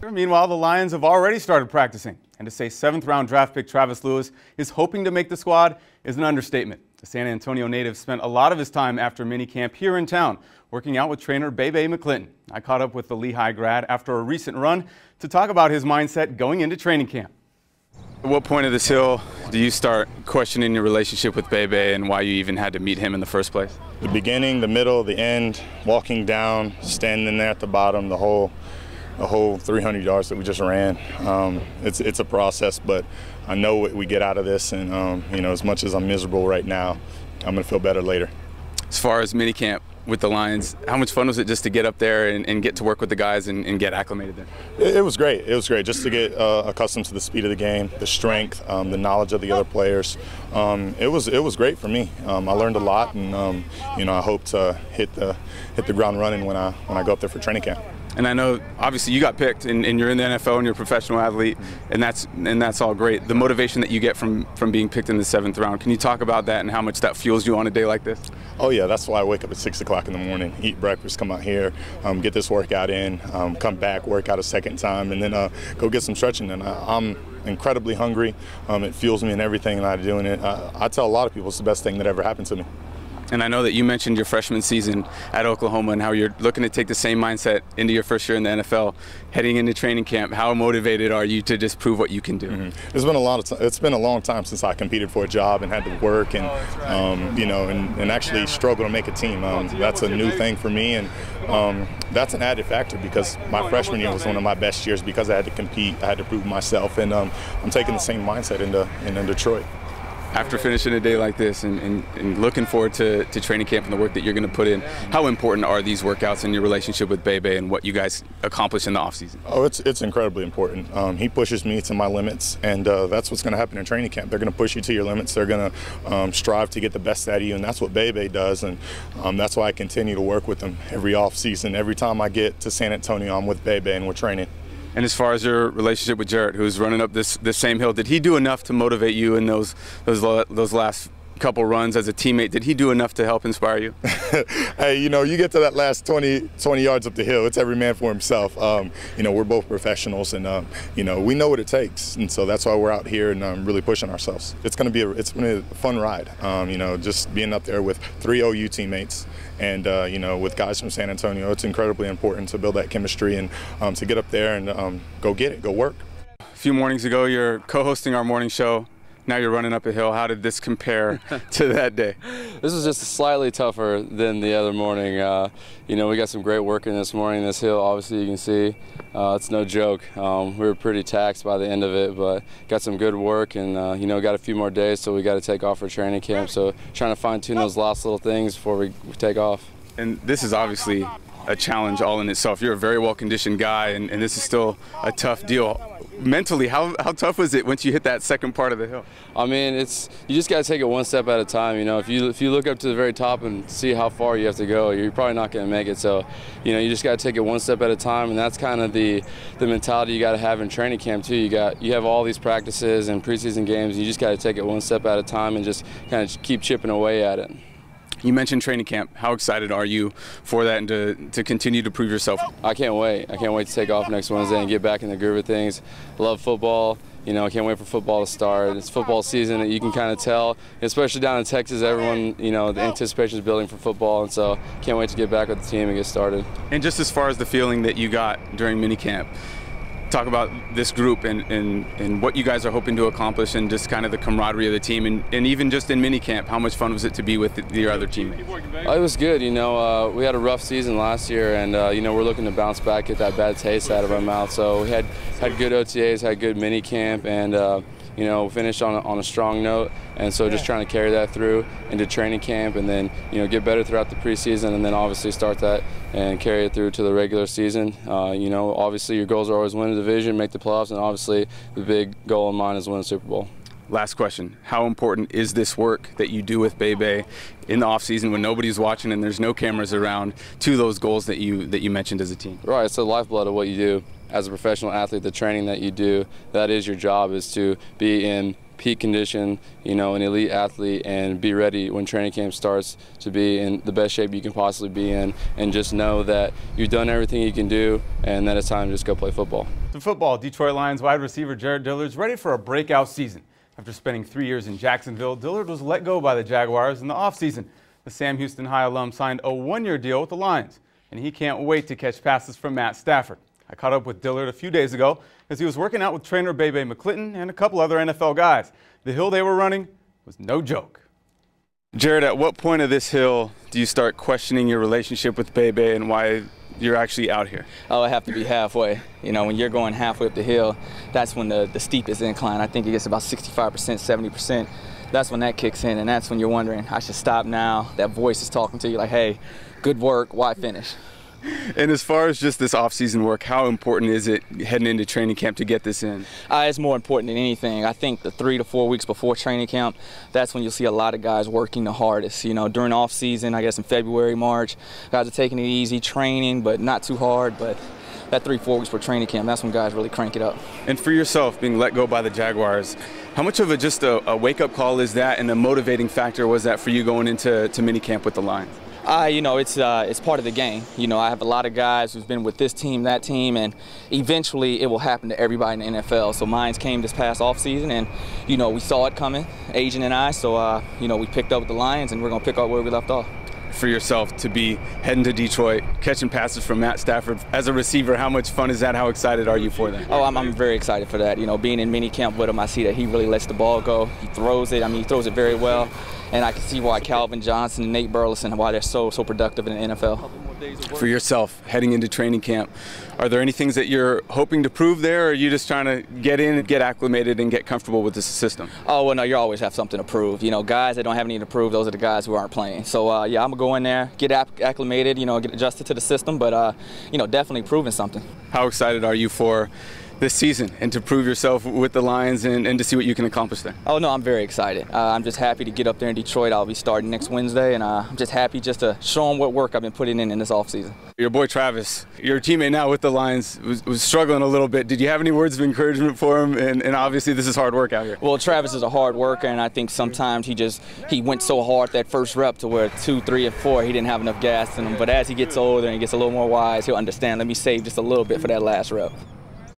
Meanwhile, the Lions have already started practicing, and to say 7th-round draft pick Travis Lewis is hoping to make the squad is an understatement. The San Antonio native spent a lot of his time after minicamp here in town, working out with trainer Bay McClinton. I caught up with the Lehigh grad after a recent run to talk about his mindset going into training camp. At what point of this hill do you start questioning your relationship with BayBay and why you even had to meet him in the first place? The beginning, the middle, the end, walking down, standing there at the bottom, the whole 300 yards that we just ran. It's a process, but I know what we get out of this, and you know, as much as I'm miserable right now, I'm gonna feel better later. As far as minicamp with the Lions, how much fun was it just to get up there and get to work with the guys and get acclimated there? It was great. It was great just to get accustomed to the speed of the game, the strength, the knowledge of the other players. It was great for me. I learned a lot, and you know, I hope to hit the ground running when I go up there for training camp. And I know, obviously, you got picked, and you're in the NFL, and you're a professional athlete, and that's all great. The motivation that you get from being picked in the 7th round, can you talk about that and how much that fuels you on a day like this? Oh yeah, that's why I wake up at 6 o'clock in the morning, eat breakfast, come out here, get this workout in, come back, work out a second time, and then go get some stretching. And I'm incredibly hungry. It fuels me in everything that I do, and I tell a lot of people it's the best thing that ever happened to me. And I know that you mentioned your freshman season at Oklahoma and how you're looking to take the same mindset into your first year in the NFL, heading into training camp. How motivated are you to just prove what you can do? Mm-hmm. It's been a long time since I competed for a job and had to work and you know, and actually struggle to make a team. That's a new thing for me, and that's an added factor because my freshman year was one of my best years because I had to compete, I had to prove myself, and I'm taking the same mindset into Detroit. After finishing a day like this and looking forward to training camp and the work that you're going to put in, how important are these workouts in your relationship with BayBay and what you guys accomplish in the offseason? Oh, it's incredibly important. He pushes me to my limits, and that's what's going to happen in training camp. They're going to push you to your limits. They're going to strive to get the best out of you, and that's what BayBay does, and that's why I continue to work with him every offseason. Every time I get to San Antonio, I'm with BayBay and we're training. And as far as your relationship with Jarrett, who's running up this same hill, did he do enough to motivate you in those last couple runs as a teammate? Did he do enough to help inspire you? Hey, you know, you get to that last 20 yards up the hill, it's every man for himself. You know, we're both professionals, and you know, we know what it takes, and so that's why we're out here and really pushing ourselves. It's going to be a fun ride. You know, just being up there with 3 OU teammates and you know, with guys from San Antonio, it's incredibly important to build that chemistry and to get up there and go get it, go work. A few mornings ago, you're co-hosting our morning show. Now you're running up a hill. How did this compare to that day? This was just slightly tougher than the other morning. You know, we got some great work in this morning. This hill, obviously, you can see, it's no joke. We were pretty taxed by the end of it, but got some good work, and you know, got a few more days, so we got to take off for training camp. So trying to fine-tune those last little things before we take off. And this is obviously a challenge all in itself. You're a very well-conditioned guy, and this is still a tough deal. Mentally, how tough was it once you hit that second part of the hill? I mean, you just got to take it one step at a time. You know, if you look up to the very top and see how far you have to go, you're probably not going to make it. So, you know, you just got to take it one step at a time, and that's kind of the mentality you got to have in training camp too. You have all these practices and preseason games. And you just got to take it one step at a time and just kind of keep chipping away at it. You mentioned training camp. How excited are you for that and to continue to prove yourself? I can't wait. I can't wait to take off next Wednesday and get back in the groove of things. Love football. You know, I can't wait for football to start. It's football season, that you can kind of tell, especially down in Texas, everyone, you know, the anticipation is building for football, and so can't wait to get back with the team and get started. And just as far as the feeling that you got during minicamp, talk about this group and what you guys are hoping to accomplish and just kind of the camaraderie of the team, and even just in minicamp, how much fun was it to be with your other teammates? It was good. You know, we had a rough season last year, and you know, we're looking to bounce back, get that bad taste out of our mouth. So we had good OTAs, had good minicamp, and you know, finished on a strong note, and so just trying to carry that through into training camp, and then, you know, get better throughout the preseason, and then obviously start that and carry it through to the regular season. You know, obviously your goals are always win the division, make the playoffs, and obviously the big goal in mind is win the Super Bowl. Last question. How important is this work that you do with BayBay in the offseason when nobody's watching and there's no cameras around to those goals that you mentioned as a team? Right, it's the lifeblood of what you do. As a professional athlete, the training that you do, that is your job, is to be in peak condition, you know, an elite athlete, and be ready when training camp starts to be in the best shape you can possibly be in, and just know that you've done everything you can do and that it's time to just go play football. To football, Detroit Lions wide receiver Jared Dillard's ready for a breakout season. After spending 3 years in Jacksonville, Dillard was let go by the Jaguars in the offseason. The Sam Houston High alum signed a one-year deal with the Lions, and he can't wait to catch passes from Matt Stafford. I caught up with Dillard a few days ago as he was working out with trainer Bay McClinton and a couple other NFL guys. The hill they were running was no joke. Jared, at what point of this hill do you start questioning your relationship with BayBay and why you're actually out here? Oh, I have to be halfway. You know, when you're going halfway up the hill, that's when the steepest incline. I think it gets about 65%, 70%. That's when that kicks in, and that's when you're wondering, I should stop now. That voice is talking to you like, hey, good work, why finish? And as far as just this off-season work, how important is it heading into training camp to get this in? It's more important than anything. I think the 3 to 4 weeks before training camp, that's when you'll see a lot of guys working the hardest. You know, during off-season, I guess in February, March, guys are taking it easy, training, but not too hard. But that 3-4 weeks for training camp, that's when guys really crank it up. And for yourself, being let go by the Jaguars, how much of just a wake-up call is that, and a motivating factor was that for you going into minicamp with the Lions? You know, it's part of the game. You know, I have a lot of guys who's been with this team, that team, and eventually it will happen to everybody in the NFL. So mine came this past offseason, and, you know, we saw it coming, Agent and I, so, you know, we picked up with the Lions, and we're going to pick up where we left off. For yourself to be heading to Detroit, catching passes from Matt Stafford as a receiver, how much fun is that? How excited are you for that? Oh, I'm very excited for that. You know, being in minicamp with him, I see that he really lets the ball go. He throws it. I mean, he throws it very well. And I can see why Calvin Johnson and Nate Burleson, why they're so productive in the NFL. For yourself, heading into training camp, are there any things that you're hoping to prove there, or are you just trying to get in, get acclimated, and get comfortable with this system? Oh, well, no, you always have something to prove. You know, guys that don't have anything to prove, those are the guys who aren't playing. So, yeah, I'm going to go in there, get acclimated, you know, get adjusted to the system, but, you know, definitely proving something. How excited are you for this season and to prove yourself with the Lions and to see what you can accomplish there? Oh, no, I'm very excited. I'm just happy to get up there in Detroit. I'll be starting next Wednesday, and I'm just happy just to show them what work I've been putting in this offseason. Your boy Travis, your teammate now with the Lions, was struggling a little bit. Did you have any words of encouragement for him? And obviously this is hard work out here. Well, Travis is a hard worker, and I think sometimes he went so hard that first rep to where 2, 3, and 4, he didn't have enough gas in him. But as he gets older and he gets a little more wise, he'll understand, let me save just a little bit for that last rep.